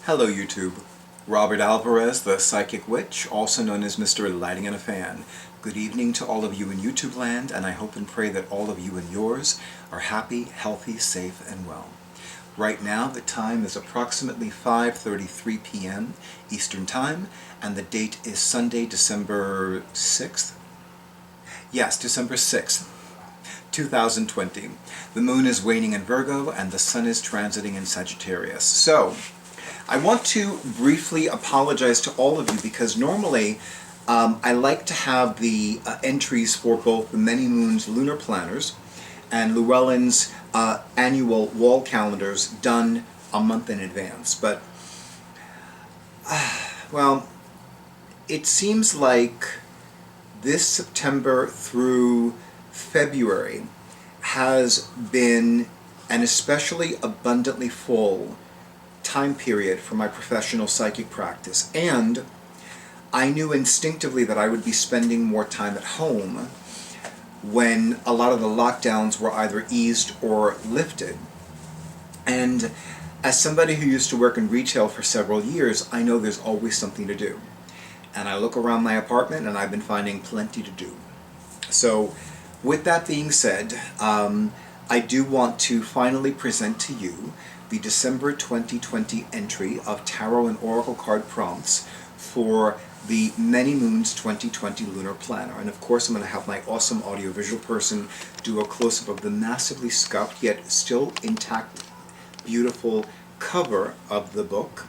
Hello YouTube. Robert Alvarez, the Psychic Witch, also known as Mr. Lighting in a Fan. Good evening to all of you in YouTube land, and I hope and pray that all of you and yours are happy, healthy, safe, and well. Right now the time is approximately 5:33 p.m. Eastern Time, and the date is Sunday, December 6th? Yes, December 6th. 2020. The moon is waning in Virgo and the sun is transiting in Sagittarius. So, I want to briefly apologize to all of you because normally I like to have the entries for both the many Moons Lunar Planners and Llewellyn's annual wall calendars done a month in advance. But, well, it seems like this September through February has been an especially abundantly full time period for my professional psychic practice, and I knew instinctively that I would be spending more time at home when a lot of the lockdowns were either eased or lifted. And as somebody who used to work in retail for several years, I know there's always something to do. And I look around my apartment and I've been finding plenty to do. So with that being said, I do want to finally present to you the December 2020 entry of Tarot and Oracle card prompts for the Many Moons 2020 Lunar Planner. And of course I'm going to have my awesome audiovisual person do a close-up of the massively scuffed yet still intact, beautiful cover of the book.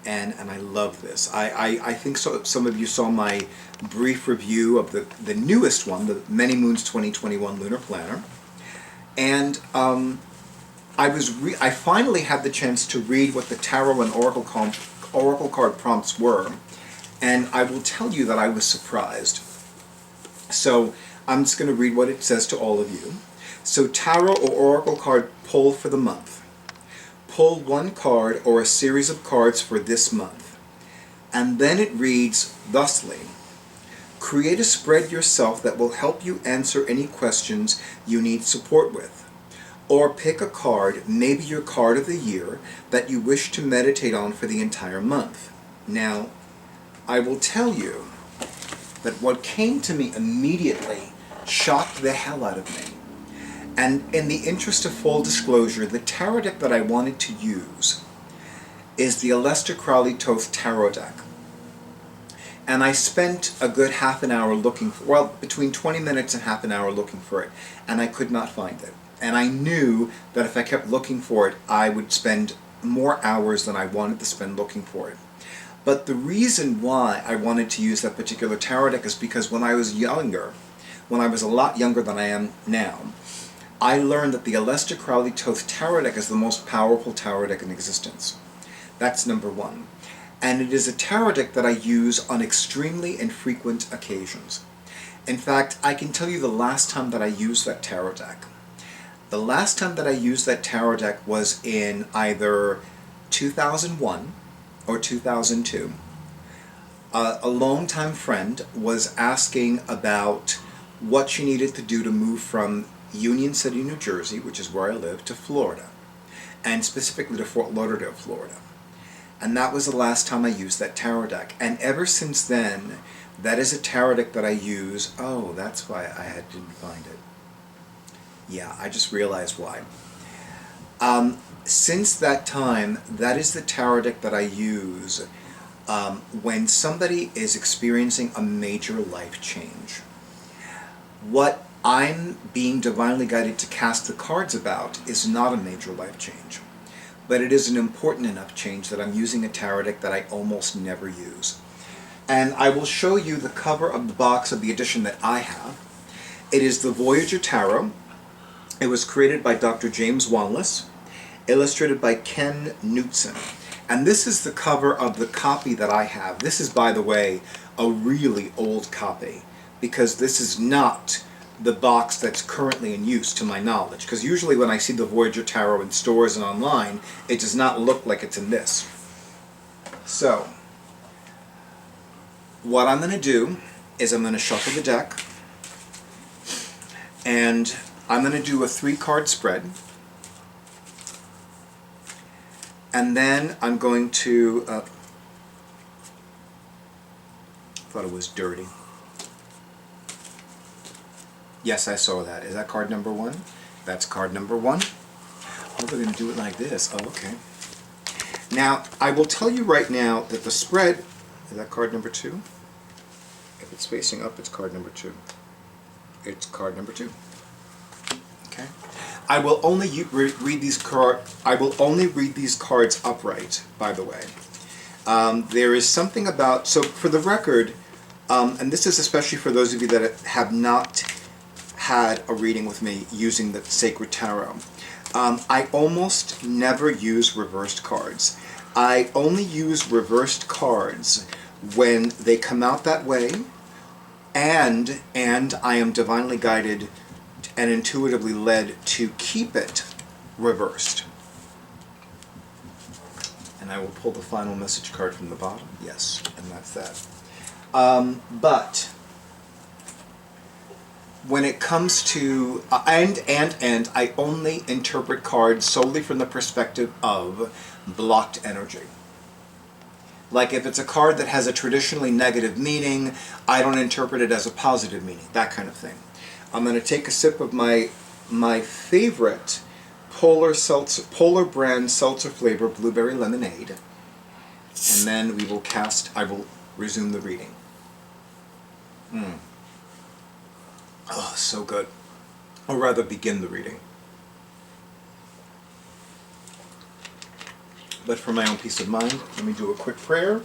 And I love this. I think so. Some of you saw my brief review of the newest one, the Many Moons 2021 Lunar Planner. And I finally had the chance to read what the Tarot and Oracle card prompts were. And I will tell you that I was surprised. So I'm just going to read what it says to all of you. So Tarot or Oracle card pull for the month. Pull one card or a series of cards for this month. And then it reads thusly: create a spread yourself that will help you answer any questions you need support with. Or pick a card, maybe your card of the year, that you wish to meditate on for the entire month. Now, I will tell you that what came to me immediately shocked the hell out of me. And in the interest of full disclosure, the tarot deck that I wanted to use is the Aleister Crowley Thoth Tarot deck. And I spent a good half an hour looking for, well, between 20 minutes and half an hour looking for it, and I could not find it. And I knew that if I kept looking for it, I would spend more hours than I wanted to spend looking for it. But the reason why I wanted to use that particular tarot deck is because when I was younger, when I was a lot younger than I am now, I learned that the Aleister Crowley Thoth Tarot deck is the most powerful tarot deck in existence. That's number one. And it is a tarot deck that I use on extremely infrequent occasions. In fact, I can tell you the last time that I used that tarot deck. The last time that I used that tarot deck was in either 2001 or 2002. A longtime friend was asking about what she needed to do to move from Union City, New Jersey, which is where I live, to Florida, and specifically to Fort Lauderdale, Florida. And that was the last time I used that tarot deck. And ever since then, that is a tarot deck that I use. Oh, that's why I didn't find it. Yeah, I just realized why. Since that time, that is the tarot deck that I use when somebody is experiencing a major life change. What I'm being divinely guided to cast the cards about is not a major life change, but it is an important enough change that I'm using a tarot deck that I almost never use. And I will show you the cover of the box of the edition that I have. It is the Voyager Tarot. It was created by Dr. James Wanless, illustrated by Ken Knutson. And this is the cover of the copy that I have. This is, by the way, a really old copy, because this is not the box that's currently in use to my knowledge, because usually when I see the Voyager Tarot in stores and online, it does not look like it's in this. So, what I'm going to do is I'm going to shuffle the deck, and I'm going to do a 3-card spread. And then I'm going to, thought it was dirty. Yes, I saw that. Is that card number 1? That's card number 1. Oh, we're going to do it like this. Oh, okay. Now, I will tell you right now that the spread, is that card number 2? If it's facing up, it's card number 2. It's card number 2. Okay. I will only read these cards upright, by the way. There is something about, so for the record, and this is especially for those of you that have not had a reading with me using the Sacred Tarot, I almost never use reversed cards. I only use reversed cards when they come out that way, and I am divinely guided and intuitively led to keep it reversed. And I will pull the final message card from the bottom. Yes, and that's that. But when it comes to and I only interpret cards solely from the perspective of blocked energy. Like if it's a card that has a traditionally negative meaning, I don't interpret it as a positive meaning, that kind of thing. I'm going to take a sip of my favorite Polar brand seltzer flavor blueberry lemonade, and then we will I will resume the reading. Oh, so good. Or rather, begin the reading. But for my own peace of mind, let me do a quick prayer.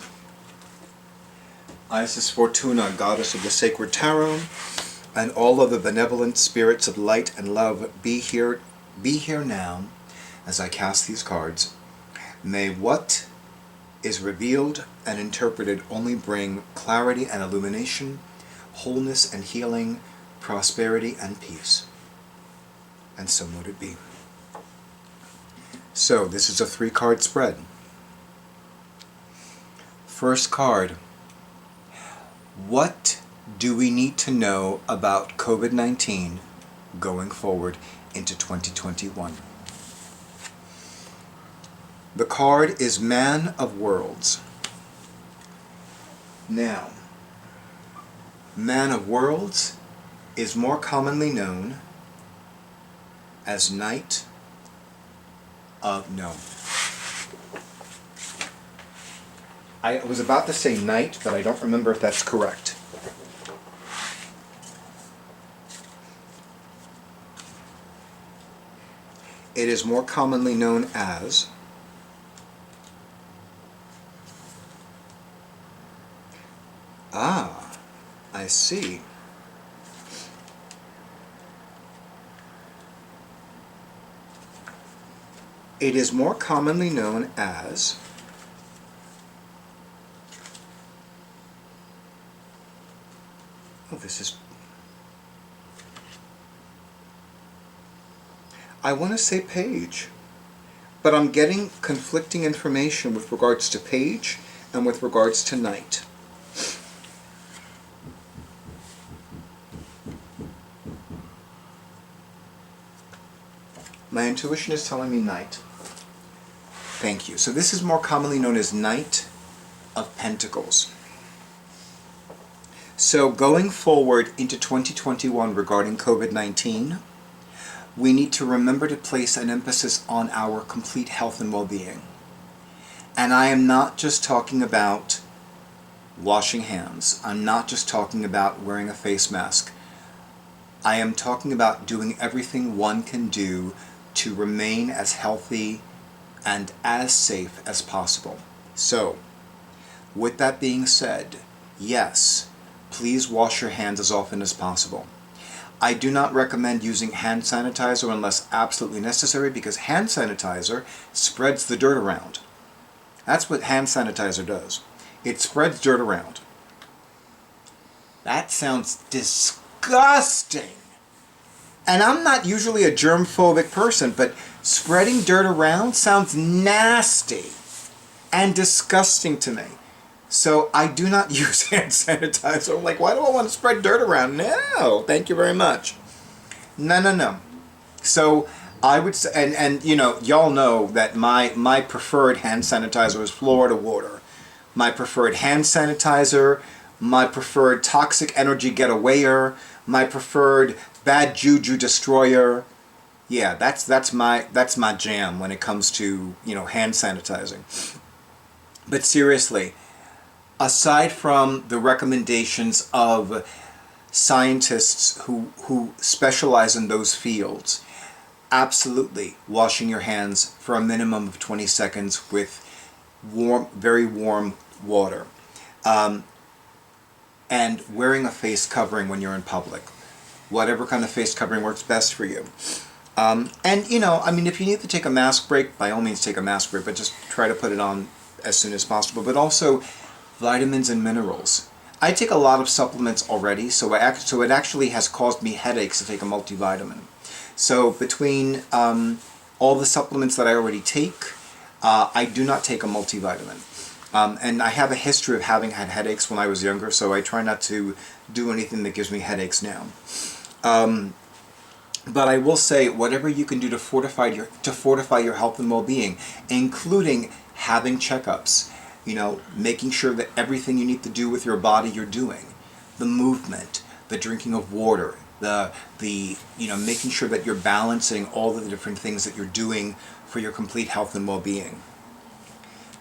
Isis Fortuna, goddess of the Sacred Tarot, and all of the benevolent spirits of light and love, be here now as I cast these cards. May what is revealed and interpreted only bring clarity and illumination, wholeness and healing, prosperity and peace. And so mote it be. So this is a 3-card spread. First card. What do we need to know about COVID-19 going forward into 2021? The card is Man of Worlds. Now, Man of Worlds is more commonly known as Knight of No. I was about to say Knight, but I don't remember if that's correct. It is more commonly known as I see. It is more commonly known as I want to say Page, but I'm getting conflicting information with regards to Page and with regards to Knight. My intuition is telling me Knight. Thank you. So this is more commonly known as Knight of Pentacles. So going forward into 2021 regarding COVID-19, we need to remember to place an emphasis on our complete health and well-being. And I am not just talking about washing hands. I'm not just talking about wearing a face mask. I am talking about doing everything one can do to remain as healthy and as safe as possible. So, with that being said, yes, please wash your hands as often as possible. I do not recommend using hand sanitizer unless absolutely necessary, because hand sanitizer spreads the dirt around. That's what hand sanitizer does. It spreads dirt around. That sounds disgusting. And I'm not usually a germ-phobic person, but spreading dirt around sounds nasty and disgusting to me. So I do not use hand sanitizer. I'm like, why do I want to spread dirt around? No, thank you very much. No. So I would say, and you know, y'all know that my preferred hand sanitizer is Florida water. My preferred hand sanitizer, my preferred toxic energy getawayer, my preferred bad juju destroyer. Yeah, that's my jam when it comes to, you know, hand sanitizing. But seriously, aside from the recommendations of scientists who specialize in those fields, absolutely washing your hands for a minimum of 20 seconds with warm, very warm water, and wearing a face covering when you're in public, whatever kind of face covering works best for you. And you know, I mean, if you need to take a mask break, by all means take a mask break, but just try to put it on as soon as possible. But also vitamins and minerals. I take a lot of supplements already, so it actually has caused me headaches to take a multivitamin. So between all the supplements that I already take, I do not take a multivitamin. And I have a history of having had headaches when I was younger, so I try not to do anything that gives me headaches now. But I will say, whatever you can do to fortify your health and well-being, including having checkups, you know, making sure that everything you need to do with your body you're doing, the movement, the drinking of water, the you know, making sure that you're balancing all of the different things that you're doing for your complete health and well-being.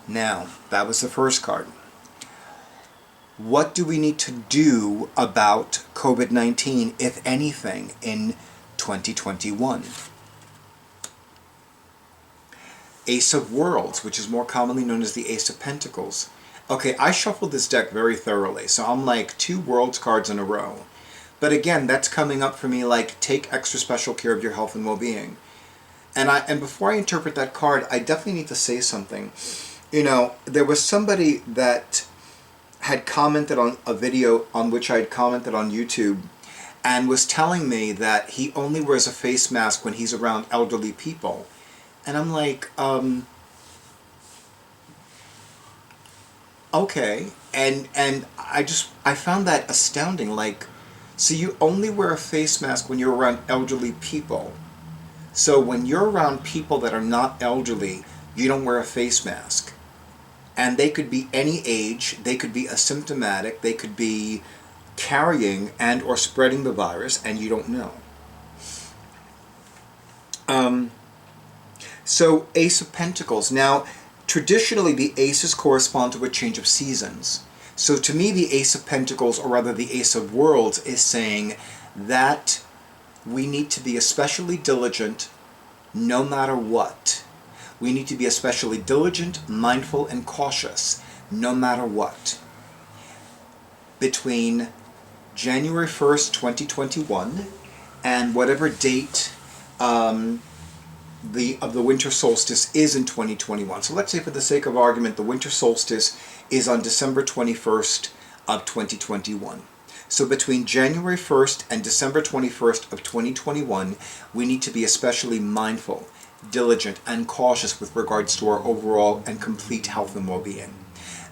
Now, that was the first card. What do we need to do about COVID-19, if anything, in 2021? Ace of Worlds, which is more commonly known as the Ace of Pentacles. Okay, I shuffled this deck very thoroughly, so I'm like 2 Worlds cards in a row. But again, that's coming up for me like, take extra special care of your health and well-being. And before I interpret that card, I definitely need to say something. You know, there was somebody that had commented on a video on which I had commented on YouTube, and was telling me that he only wears a face mask when he's around elderly people. And I'm like, okay. And I found that astounding. Like, so you only wear a face mask when you're around elderly people. So when you're around people that are not elderly, you don't wear a face mask. And they could be any age, they could be asymptomatic, they could be carrying and or spreading the virus, and you don't know. So Ace of Pentacles. Now, traditionally the aces correspond to a change of seasons. So to me, the Ace of Pentacles, or rather the Ace of Worlds, is saying that we need to be especially diligent no matter what. We need to be especially diligent, mindful, and cautious no matter what. Between January 1st, 2021 and whatever date the winter solstice is in 2021. So let's say, for the sake of argument, the winter solstice is on December 21st of 2021. So between January 1st and December 21st of 2021, we need to be especially mindful, diligent, and cautious with regards to our overall and complete health and well-being.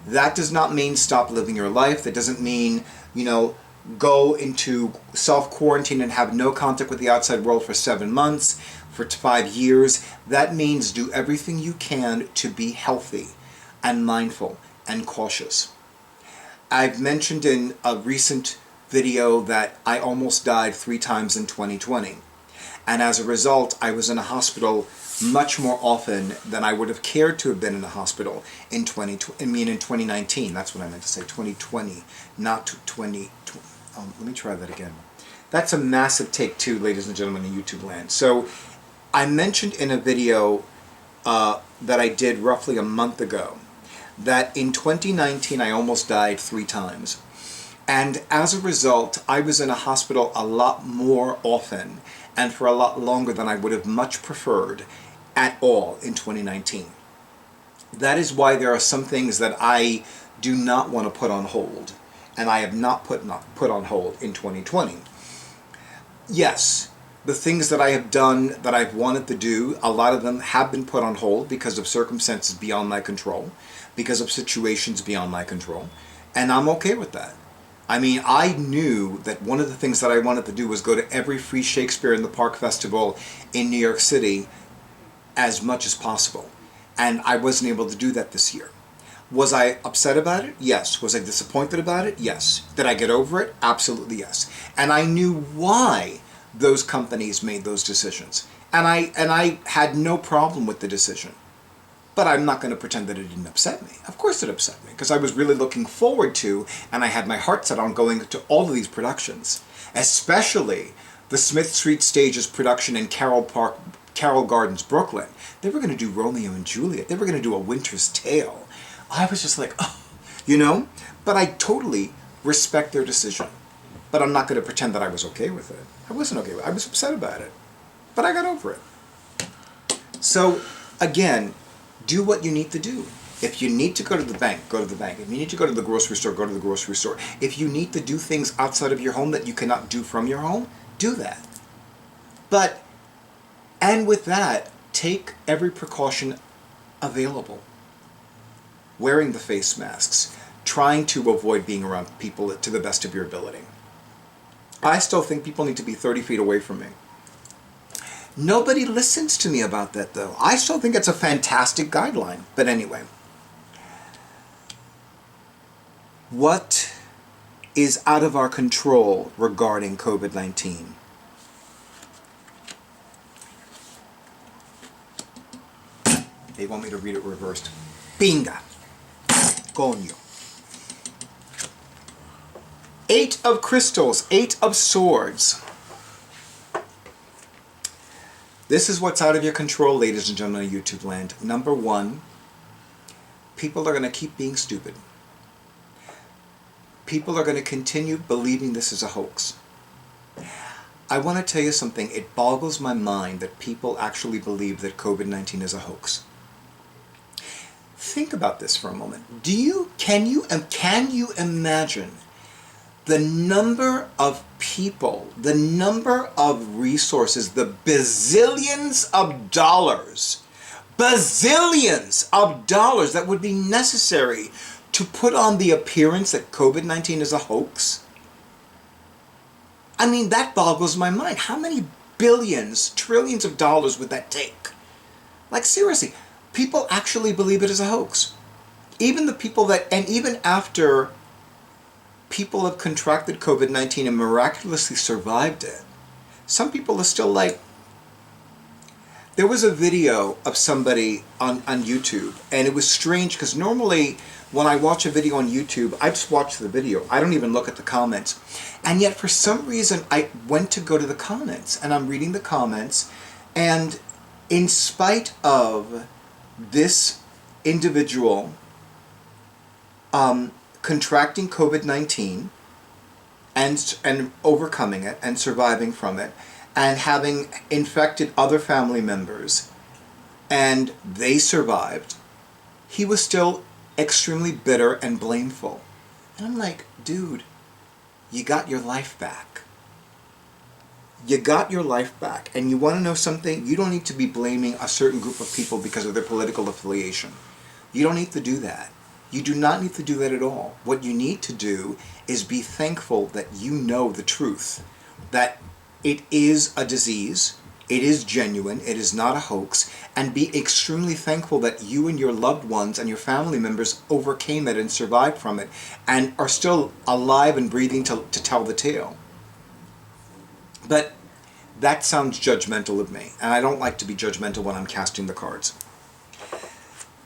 That does not mean stop living your life. That doesn't mean, you know, go into self-quarantine and have no contact with the outside world for 7 months, for 5 years. That means do everything you can to be healthy and mindful and cautious. I've mentioned in a recent video that I almost died 3 times in 2020. And as a result, I was in a hospital much more often than I would have cared to have been in a hospital in 2019. That's what I meant to say, 2020, not 2020. Let me try that again. That's a massive take two, ladies and gentlemen, in YouTube land. So I mentioned in a video that I did roughly a month ago that in 2019 I almost died 3 times. And as a result, I was in a hospital a lot more often and for a lot longer than I would have much preferred at all in 2019. That is why there are some things that I do not want to put on hold, and I have not put on hold in 2020. Yes, the things that I have done that I've wanted to do, a lot of them have been put on hold because of circumstances beyond my control, because of situations beyond my control, and I'm okay with that. I mean, I knew that one of the things that I wanted to do was go to every free Shakespeare in the Park festival in New York City as much as possible. And I wasn't able to do that this year. Was I upset about it? Yes. Was I disappointed about it? Yes. Did I get over it? Absolutely yes. And I knew why those companies made those decisions. And I had no problem with the decision. But I'm not going to pretend that it didn't upset me. Of course it upset me, because I was really looking forward to, and I had my heart set on going to all of these productions, especially the Smith Street Stage's production in Carroll Gardens, Brooklyn. They were going to do Romeo and Juliet. They were going to do A Winter's Tale. I was just like, oh, you know? But I totally respect their decision. But I'm not going to pretend that I was okay with it. I wasn't okay with it. I was upset about it. But I got over it. So, again, do what you need to do. If you need to go to the bank, go to the bank. If you need to go to the grocery store, go to the grocery store. If you need to do things outside of your home that you cannot do from your home, do that. And with that, take every precaution available. Wearing the face masks, trying to avoid being around people to the best of your ability. I still think people need to be 30 feet away from me. Nobody listens to me about that, though. I still think it's a fantastic guideline. But anyway, what is out of our control regarding COVID-19? They want me to read it reversed. Pinga. Coño. 8 of crystals, 8 of swords. This is what's out of your control, ladies and gentlemen of YouTube land. Number 1, people are going to keep being stupid. People are going to continue believing this is a hoax. I want to tell you something. It boggles my mind that people actually believe that COVID-19 is a hoax. Think about this for a moment. Can you imagine the number of people, the number of resources, the bazillions of dollars that would be necessary to put on the appearance that COVID-19 is a hoax? I mean, that boggles my mind. How many billions, trillions of dollars would that take? Like, seriously, people actually believe it is a hoax. Even the people that, and even after people have contracted COVID-19 and miraculously survived it, some people are still like, there was a video of somebody on YouTube, and it was strange because normally when I watch a video on YouTube, I just watch the video. I don't even look at the comments. And yet for some reason I went to go to the comments, and I'm reading the comments, and in spite of this individual contracting COVID-19 and overcoming it and surviving from it and having infected other family members, and they survived, he was still extremely bitter and blameful. And I'm like, dude, you got your life back. You got your life back. And you want to know something? You don't need to be blaming a certain group of people because of their political affiliation. You don't need to do that. You do not need to do that at all. What you need to do is be thankful that you know the truth, that it is a disease, it is genuine, it is not a hoax, and be extremely thankful that you and your loved ones and your family members overcame it and survived from it and are still alive and breathing to tell the tale. But that sounds judgmental of me, and I don't like to be judgmental when I'm casting the cards.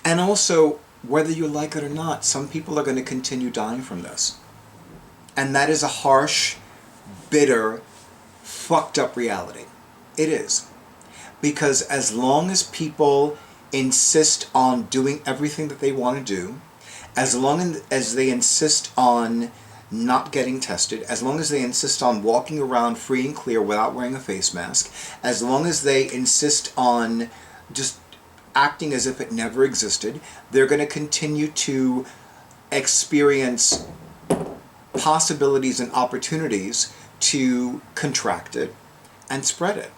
And also, whether you like it or not, some people are going to continue dying from this. And that is a harsh, bitter, fucked up reality. It is. Because as long as people insist on doing everything that they want to do, as long as they insist on not getting tested, as long as they insist on walking around free and clear without wearing a face mask, as long as they insist on just acting as if it never existed, they're going to continue to experience possibilities and opportunities to contract it and spread it.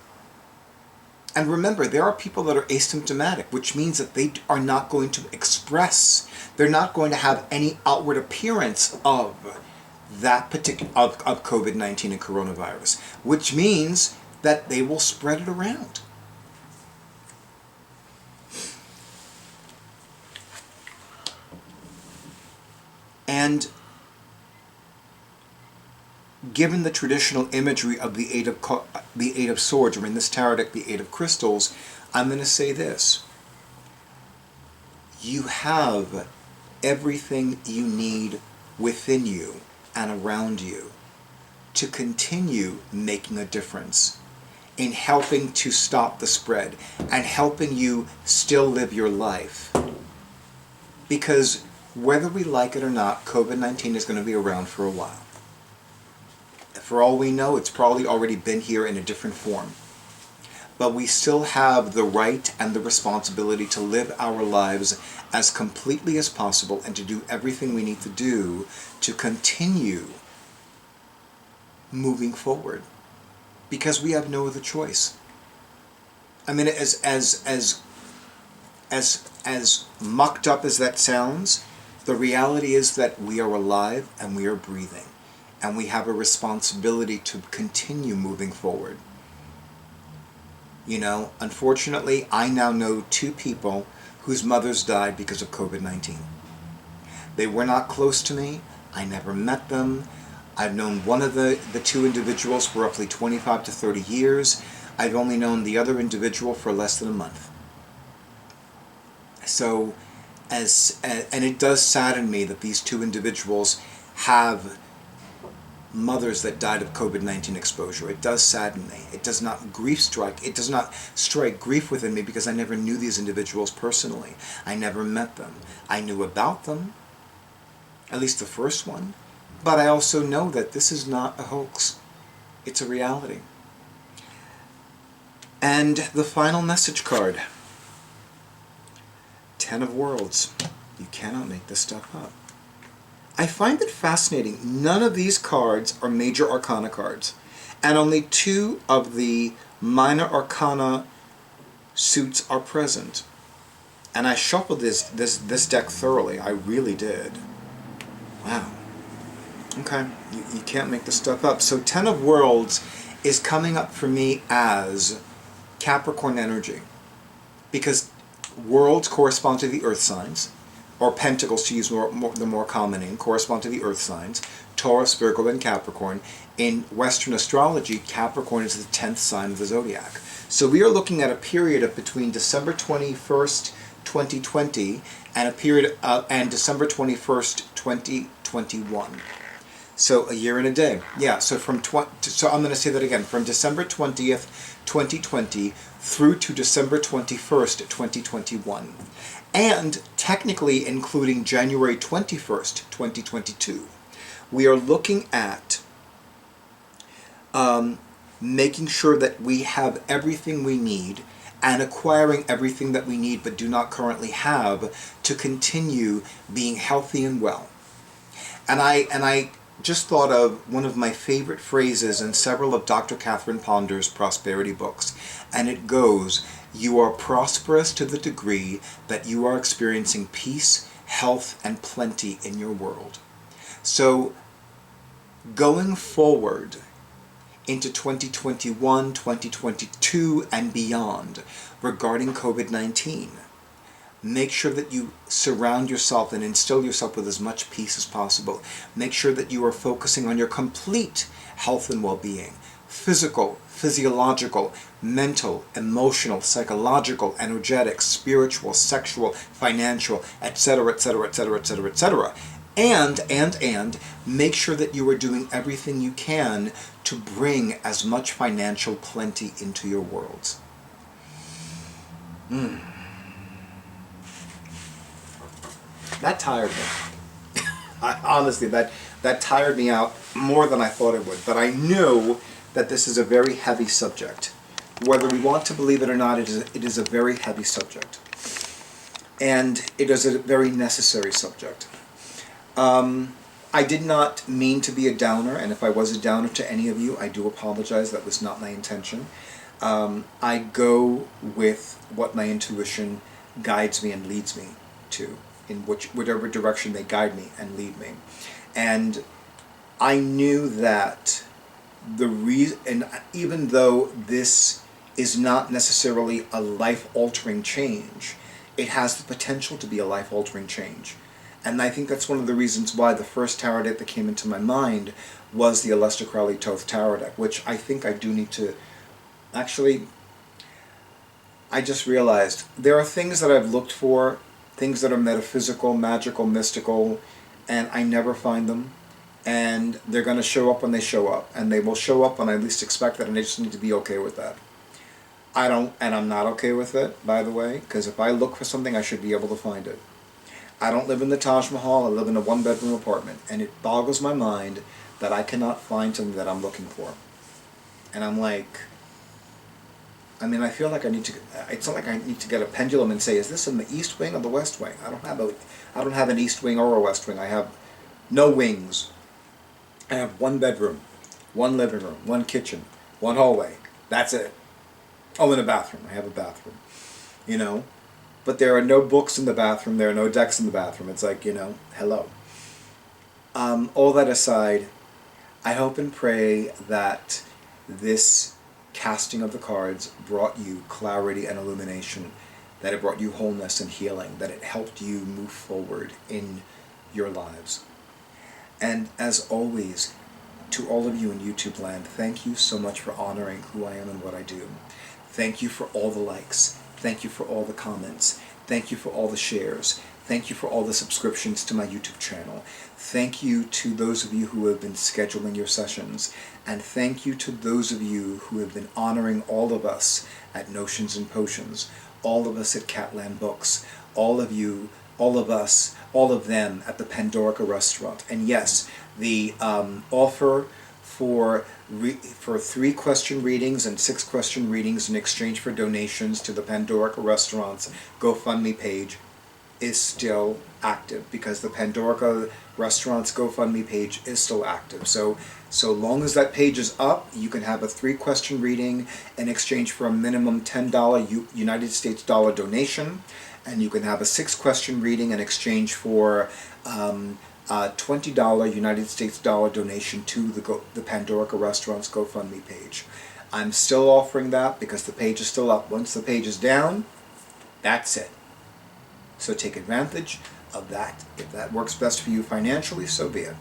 And remember, there are people that are asymptomatic, which means that they are not going to express, they're not going to have any outward appearance of that particular of COVID-19 and coronavirus, which means that they will spread it around. And given the traditional imagery of the Eight of Swords, or in this tarot deck, the Eight of Crystals, I'm going to say this. You have everything you need within you and around you to continue making a difference in helping to stop the spread and helping you still live your life. Because whether we like it or not, COVID-19 is going to be around for a while. For all we know, it's probably already been here in a different form. But we still have the right and the responsibility to live our lives as completely as possible and to do everything we need to do to continue moving forward. Because we have no other choice. I mean, as mucked up as that sounds, the reality is that we are alive and we are breathing. And we have a responsibility to continue moving forward. You know, unfortunately, I now know 2 people whose mothers died because of COVID-19. They were not close to me. I never met them. I've known one of the 2 individuals for roughly 25 to 30 years. I've only known the other individual for less than a month. So, and it does sadden me that these 2 individuals have mothers that died of COVID-19 exposure. It does sadden me. It does not It does not strike grief within me because I never knew these individuals personally. I never met them. I knew about them, at least the first one, but I also know that this is not a hoax. It's a reality. And the final message card. 10 of Worlds. You cannot make this stuff up. I find it fascinating. None of these cards are major arcana cards, and only 2 of the minor arcana suits are present. And I shuffled this deck thoroughly. I really did. Wow. Okay, you can't make this stuff up. So 10 of Worlds is coming up for me as Capricorn energy, because worlds correspond to the earth signs, or pentacles, to use the more common name, correspond to the earth signs, Taurus, Virgo, and Capricorn. In Western astrology, Capricorn is the 10th sign of the zodiac. So we are looking at a period of between December 21st, 2020, and December 21st, 2021. So a year and a day. Yeah, so so I'm going to say that again. From December 20th, 2020 through to December 21st, 2021. And technically including January 21st, 2022. We are looking at making sure that we have everything we need and acquiring everything that we need but do not currently have to continue being healthy and well. And I just thought of one of my favorite phrases in several of Dr. Catherine Ponder's prosperity books, and it goes, "You are prosperous to the degree that you are experiencing peace, health, and plenty in your world." So, going forward into 2021, 2022, and beyond, regarding COVID-19, make sure that you surround yourself and instill yourself with as much peace as possible. Make sure that you are focusing on your complete health and well-being. Physical, physiological, mental, emotional, psychological, energetic, spiritual, sexual, financial, etc., etc., etc., etc., etc. And make sure that you are doing everything you can to bring as much financial plenty into your worlds. That tired me. Honestly, that tired me out more than I thought it would. But I knew that this is a very heavy subject. Whether we want to believe it or not, it is a very heavy subject. And it is a very necessary subject. I did not mean to be a downer, and if I was a downer to any of you, I do apologize. That was not my intention. I go with what my intuition guides me and leads me to, in whichever direction they guide me and lead me. And I knew that the reason, and even though this is not necessarily a life-altering change, it has the potential to be a life-altering change. And I think that's one of the reasons why the first tarot deck that came into my mind was the Aleister Crowley Thoth Tarot deck, which I think I do need to... Actually, I just realized there are things that I've looked for, things that are metaphysical, magical, mystical, and I never find them. And they're going to show up when they show up, and they will show up when I least expect it, and I just need to be okay with that. I'm not okay with it, by the way, because if I look for something, I should be able to find it. I don't live in the Taj Mahal, I live in a one-bedroom apartment, and it boggles my mind that I cannot find something that I'm looking for. And I'm like, I mean, I feel like it's not like I need to get a pendulum and say, is this in the east wing or the west wing? I don't have an east wing or a west wing. I have no wings. I have one bedroom, one living room, one kitchen, one hallway. That's it. Oh, and a bathroom. I have a bathroom. You know? But there are no books in the bathroom. There are no decks in the bathroom. It's like, hello. All that aside, I hope and pray that this casting of the cards brought you clarity and illumination, that it brought you wholeness and healing, that it helped you move forward in your lives. And as always, to all of you in YouTube land, thank you so much for honoring who I am and what I do. Thank you for all the likes. Thank you for all the comments. Thank you for all the shares. Thank you for all the subscriptions to my YouTube channel. Thank you to those of you who have been scheduling your sessions. And thank you to those of you who have been honoring all of us at Notions and Potions, all of us at Catland Books, all of you, all of us, all of them at the Pandorica restaurant. And yes, the offer for 3 question readings and 6 question readings in exchange for donations to the Pandorica restaurant's GoFundMe page is still active, because the Pandorica restaurant's GoFundMe page is still active. So long as that page is up, you can have a 3 question reading in exchange for a minimum $10 United States dollar donation, and you can have a 6 question reading in exchange for $20 United States dollar donation to the Pandorica restaurant's GoFundMe page. I'm still offering that because the page is still up. Once the page is down, that's it. So take advantage of that. If that works best for you financially, so be it.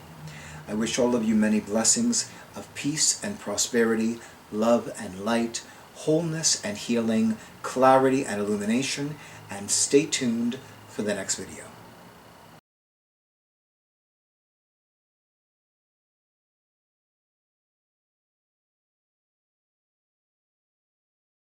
I wish all of you many blessings of peace and prosperity, love and light, wholeness and healing, clarity and illumination, and stay tuned for the next video.